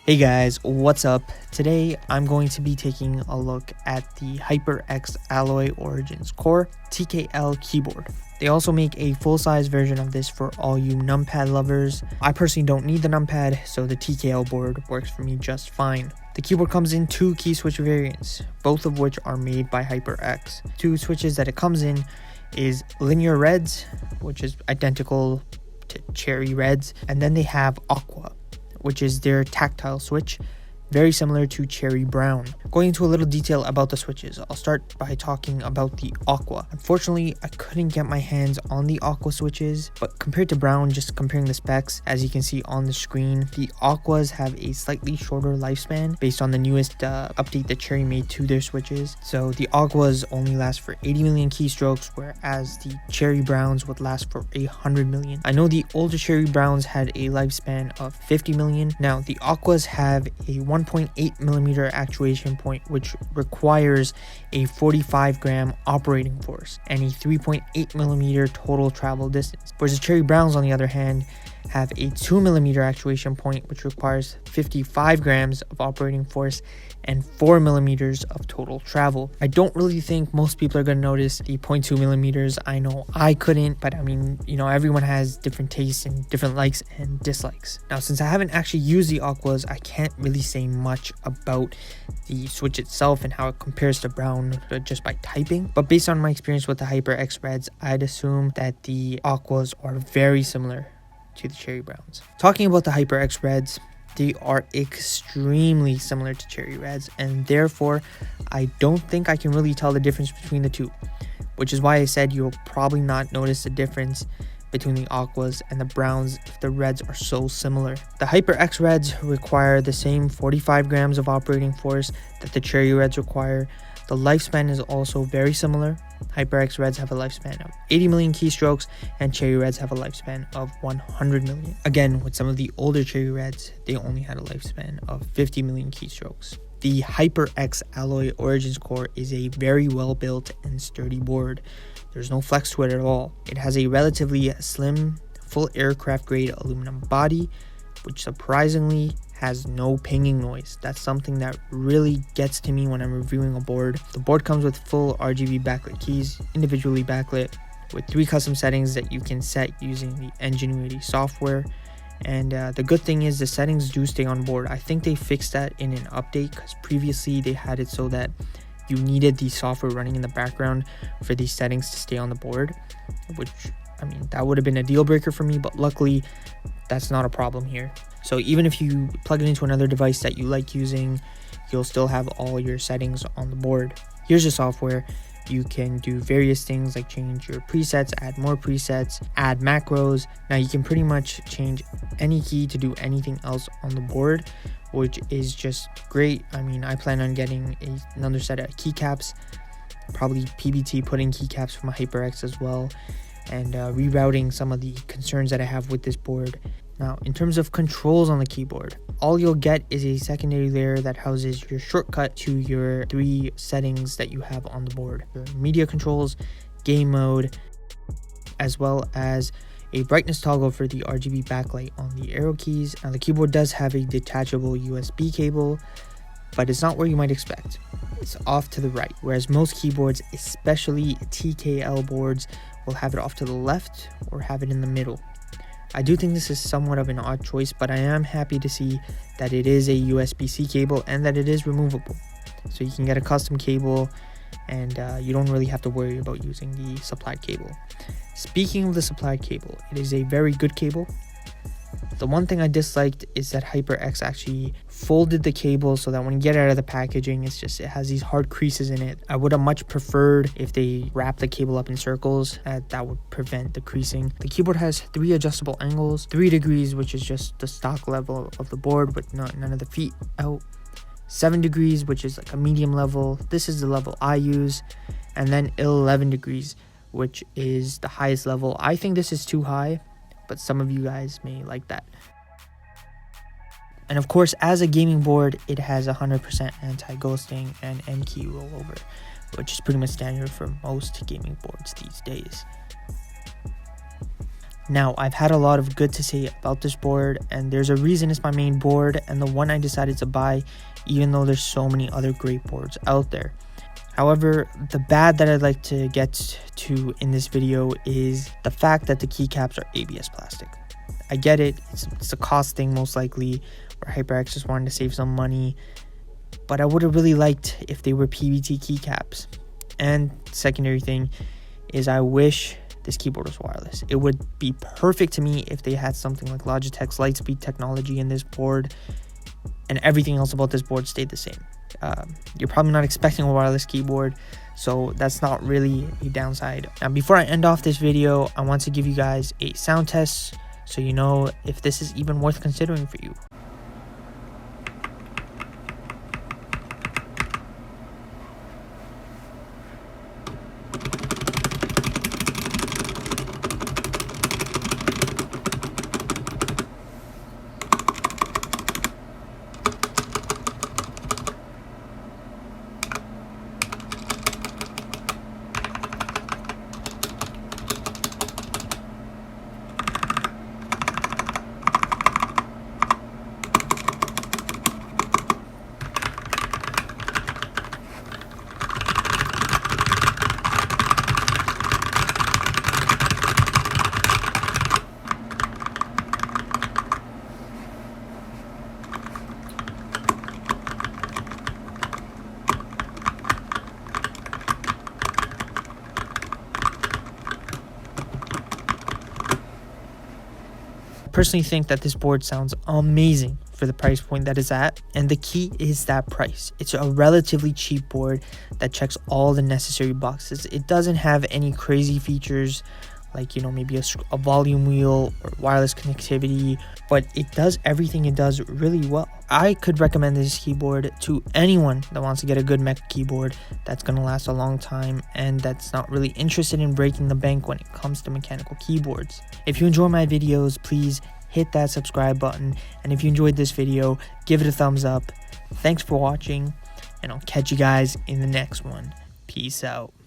Hey guys, what's up? Today I'm going to be taking a look at the HyperX Alloy Origins Core TKL keyboard. They also make a full-size version of this for all you numpad lovers. I personally don't need the numpad, so the TKL board works for me just fine. The keyboard comes in two key switch variants, both of which are made by HyperX. Two switches that it comes in is linear reds, which is identical to cherry reds, and then they have aqua, which is their tactile switch, very similar to cherry brown. Going into a little detail about the switches, I'll start by talking about the aqua. Unfortunately, I couldn't get my hands on the aqua switches, but compared to brown, just comparing the specs, as you can see on the screen, the aquas have a slightly shorter lifespan based on the newest update that Cherry made to their switches. So the aquas only last for 80 million keystrokes, whereas the cherry browns would last for 100 million. I know the older cherry browns had a lifespan of 50 million. Now the aquas have a 1.8 millimeter actuation point, which requires a 45 gram operating force and a 3.8 millimeter total travel distance. Whereas the cherry browns, on the other hand, have a 2 millimeter actuation point, which requires 55 grams of operating force and 4 millimeters of total travel. I don't really think most people are going to notice the 0.2 millimeters. I know I couldn't, but I mean, everyone has different tastes and different likes and dislikes. Now, since I haven't actually used the aquas, I can't really say much about the switch itself and how it compares to brown just by typing. But based on my experience with the HyperX Reds, I'd assume that the aquas are very similar to the cherry browns. Talking about the HyperX Reds, they are extremely similar to cherry reds, and therefore I don't think I can really tell the difference between the two, which is why I said you'll probably not notice the difference between the aquas and the browns if the reds are so similar. The HyperX Reds require the same 45 grams of operating force that the cherry reds require. The lifespan is also very similar. HyperX Reds have a lifespan of 80 million keystrokes and cherry reds have a lifespan of 100 million. Again, with some of the older cherry reds, they only had a lifespan of 50 million keystrokes. The HyperX Alloy Origins Core is a very well built and sturdy board. There's no flex to it at all. It has a relatively slim, full aircraft grade aluminum body, which surprisingly has no pinging noise. That's something that really gets to me when I'm reviewing a board. The board comes with full RGB backlit keys, individually backlit, with 3 custom settings that you can set using the NGENUITY software. And the good thing is the settings do stay on board. I think they fixed that in an update, because previously they had it so that you needed the software running in the background for these settings to stay on the board, which, I mean, that would have been a deal breaker for me, but luckily that's not a problem here. So even if you plug it into another device that you like using, you'll still have all your settings on the board. Here's the software. You can do various things like change your presets, add more presets, add macros. Now you can pretty much change any key to do anything else on the board, which is just great. I mean, I plan on getting another set of keycaps, probably PBT putting keycaps from HyperX as well, and rerouting some of the concerns that I have with this board. Now, in terms of controls on the keyboard, all you'll get is a secondary layer that houses your shortcut to your 3 settings that you have on the board. Your media controls, game mode, as well as a brightness toggle for the RGB backlight on the arrow keys. Now, the keyboard does have a detachable USB cable, but it's not where you might expect. It's off to the right, whereas most keyboards, especially TKL boards, will have it off to the left or have it in the middle. I do think this is somewhat of an odd choice, but I am happy to see that it is a USB-C cable and that it is removable. So you can get a custom cable and you don't really have to worry about using the supplied cable. Speaking of the supplied cable, it is a very good cable. The one thing I disliked is that HyperX actually folded the cable so that when you get it out of the packaging, it has these hard creases in it. I would have much preferred if they wrapped the cable up in circles, that would prevent the creasing. The keyboard has 3 adjustable angles, 3 degrees, which is just the stock level of the board with none of the feet out. 7 degrees, which is like a medium level. This is the level I use. And then 11 degrees, which is the highest level. I think this is too high, but some of you guys may like that. And of course, as a gaming board, it has 100% anti-ghosting and N key rollover, which is pretty much standard for most gaming boards these days. Now, I've had a lot of good to say about this board, and there's a reason it's my main board and the one I decided to buy, even though there's so many other great boards out there. However, the bad that I'd like to get to in this video is the fact that the keycaps are ABS plastic. I get it, it's a cost thing most likely, where HyperX just wanted to save some money, but I would have really liked if they were PBT keycaps. And secondary thing is I wish this keyboard was wireless. It would be perfect to me if they had something like Logitech's Lightspeed technology in this board and everything else about this board stayed the same. You're probably not expecting a wireless keyboard, so that's not really a downside. Now, before I end off this video, I want to give you guys a sound test so you know if this is even worth considering for you. I personally think that this board sounds amazing for the price point that it's at, and the key is that price. It's a relatively cheap board that checks all the necessary boxes. It doesn't have any crazy features like, you know, maybe a volume wheel or wireless connectivity, but it does everything it does really well. I could recommend this keyboard to anyone that wants to get a good mech keyboard that's going to last a long time and that's not really interested in breaking the bank when it comes to mechanical keyboards. If you enjoy my videos, please hit that subscribe button, and if you enjoyed this video, give it a thumbs up. Thanks for watching, and I'll catch you guys in the next one. Peace out.